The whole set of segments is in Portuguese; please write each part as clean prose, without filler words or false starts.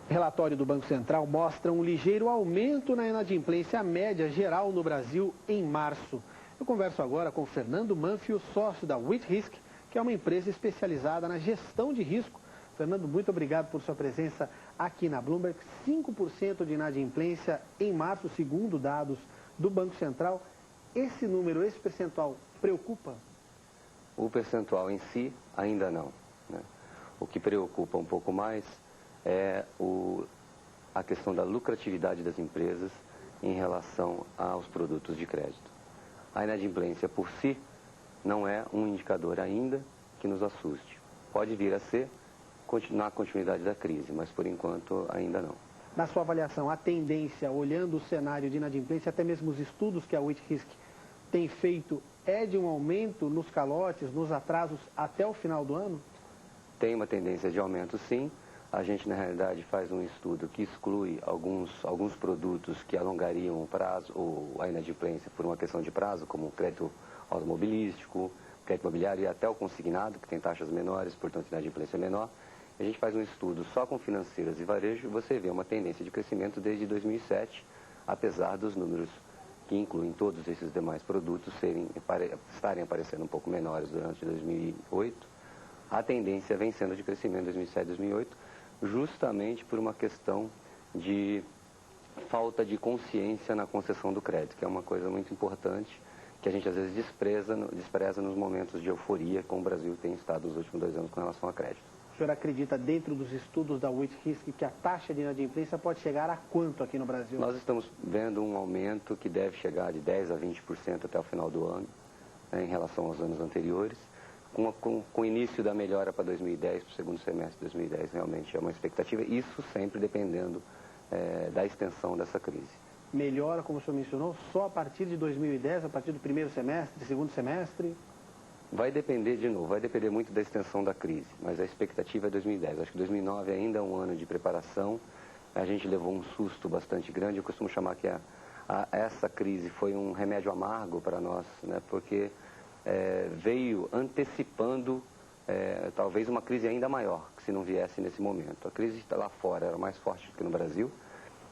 Relatório do Banco Central mostra um ligeiro aumento na inadimplência média geral no Brasil em março. Eu converso agora com Fernando Manfio, sócio da WIT-Risk, que é uma empresa especializada na gestão de risco. Fernando, muito obrigado por sua presença aqui na Bloomberg. 5% de inadimplência em março, segundo dados do Banco Central. Esse número, esse percentual, preocupa? O percentual em si, ainda não, né? O que preocupa um pouco mais é a questão da lucratividade das empresas em relação aos produtos de crédito. A inadimplência por si não é um indicador ainda que nos assuste. Pode vir a ser na continuidade da crise, mas por enquanto ainda não. Na sua avaliação, a tendência, olhando o cenário de inadimplência, até mesmo os estudos que a WIT-Risk tem feito, é de um aumento nos calotes, nos atrasos até o final do ano? Tem uma tendência de aumento, sim. A gente, na realidade, faz um estudo que exclui alguns produtos que alongariam o prazo, ou a inadimplência por uma questão de prazo, como o crédito automobilístico, crédito imobiliário e até o consignado, que tem taxas menores, portanto, inadimplência menor. A gente faz um estudo só com financeiras e varejo e você vê uma tendência de crescimento desde 2007, apesar dos números que incluem todos esses demais produtos estarem aparecendo um pouco menores durante 2008. A tendência vem sendo de crescimento em 2007 e 2008, justamente por uma questão de falta de consciência na concessão do crédito, que é uma coisa muito importante, que a gente às vezes despreza nos momentos de euforia como o Brasil tem estado nos últimos 2 anos com relação a crédito. O senhor acredita, dentro dos estudos da WIT-Risk, que a taxa de inadimplência pode chegar a quanto aqui no Brasil? Nós estamos vendo um aumento que deve chegar de 10% a 20% até o final do ano, né, em relação aos anos anteriores. Com o início da melhora para 2010, para o segundo semestre de 2010, realmente é uma expectativa, isso sempre dependendo da extensão dessa crise. Melhora, como o senhor mencionou, só a partir de 2010, a partir do primeiro semestre, segundo semestre? Vai depender, de novo, vai depender muito da extensão da crise, mas a expectativa é 2010. Acho que 2009 ainda é um ano de preparação, a gente levou um susto bastante grande, eu costumo chamar que essa crise foi um remédio amargo para nós, né, porque veio antecipando talvez uma crise ainda maior, que se não viesse nesse momento. A crise lá fora era mais forte do que no Brasil,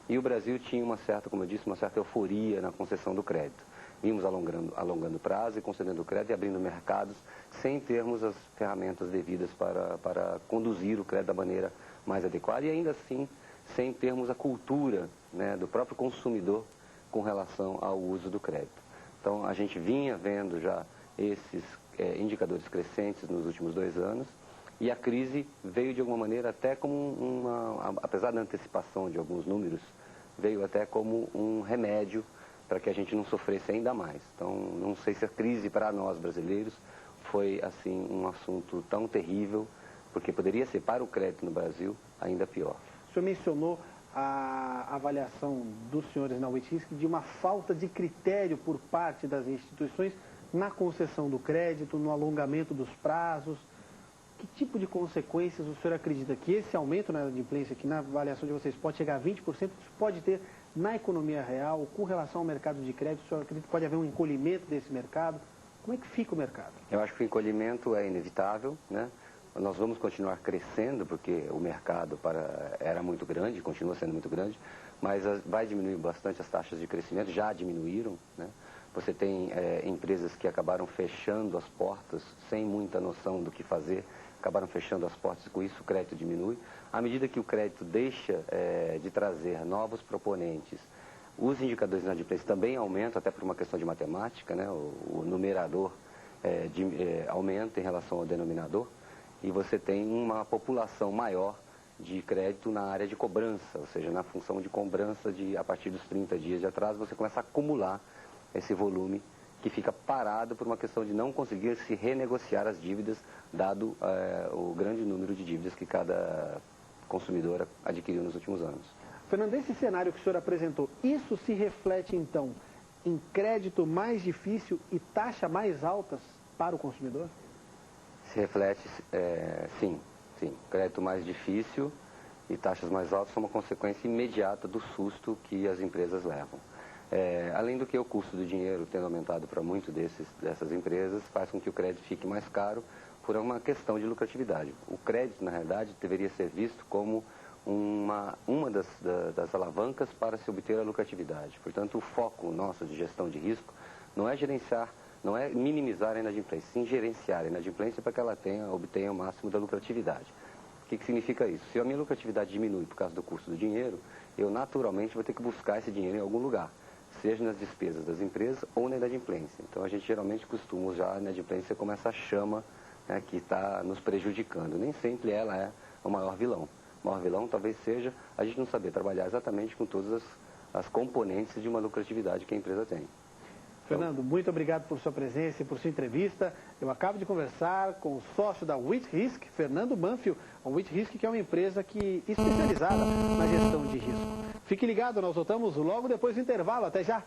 e o Brasil tinha uma certa, como eu disse, uma certa euforia na concessão do crédito. Vimos alongando prazo e concedendo crédito e abrindo mercados sem termos as ferramentas devidas para conduzir o crédito da maneira mais adequada e ainda assim sem termos a cultura, né, do próprio consumidor com relação ao uso do crédito. Então a gente vinha vendo já esses indicadores crescentes nos últimos 2 anos e a crise veio de alguma maneira até como apesar da antecipação de alguns números, veio até como um remédio para que a gente não sofresse ainda mais. Então, não sei se a crise para nós brasileiros foi, assim, um assunto tão terrível, porque poderia ser para o crédito no Brasil ainda pior. O senhor mencionou a avaliação dos senhores na WIT-Risk de uma falta de critério por parte das instituições na concessão do crédito, no alongamento dos prazos. Que tipo de consequências o senhor acredita que esse aumento na inadimplência, que na avaliação de vocês pode chegar a 20%, isso pode ter na economia real, com relação ao mercado de crédito? O senhor acredita que pode haver um encolhimento desse mercado? Como é que fica o mercado? Eu acho que o encolhimento é inevitável, né? Nós vamos continuar crescendo, porque o mercado era muito grande, continua sendo muito grande, mas vai diminuir bastante as taxas de crescimento, já diminuíram, né? Você tem empresas que acabaram fechando as portas sem muita noção do que fazer, acabaram fechando as portas, com isso o crédito diminui. À medida que o crédito deixa de trazer novos proponentes, os indicadores de inadimplência também aumentam, até por uma questão de matemática, né? O numerador aumenta em relação ao denominador, e você tem uma população maior de crédito na área de cobrança, ou seja, na função de cobrança a partir dos 30 dias de atraso, você começa a acumular esse volume que fica parado por uma questão de não conseguir se renegociar as dívidas, dado o grande número de dívidas que cada consumidor adquiriu nos últimos anos. Fernando, esse cenário que o senhor apresentou, isso se reflete então em crédito mais difícil e taxa mais altas para o consumidor? Se reflete, sim. Crédito mais difícil e taxas mais altas são uma consequência imediata do susto que as empresas levam. Além do que o custo do dinheiro tendo aumentado para muito dessas empresas, faz com que o crédito fique mais caro por uma questão de lucratividade. O crédito, na realidade, deveria ser visto como um das alavancas para se obter a lucratividade. Portanto, o foco nosso de gestão de risco não é gerenciar, não é minimizar a inadimplência, sim gerenciar a inadimplência para que ela obtenha o máximo da lucratividade. O que significa isso? Se a minha lucratividade diminui por causa do custo do dinheiro, eu naturalmente vou ter que buscar esse dinheiro em algum lugar, seja nas despesas das empresas ou na inadimplência. Então a gente geralmente costuma usar a inadimplência como essa chama, né, que está nos prejudicando. Nem sempre ela é o maior vilão. O maior vilão talvez seja a gente não saber trabalhar exatamente com todas as componentes de uma lucratividade que a empresa tem. Fernando, muito obrigado por sua presença e por sua entrevista. Eu acabo de conversar com o sócio da WIT-Risk, Fernando Banfield. A WIT-Risk, que é uma empresa especializada na gestão de risco. Fique ligado, nós voltamos logo depois do intervalo. Até já!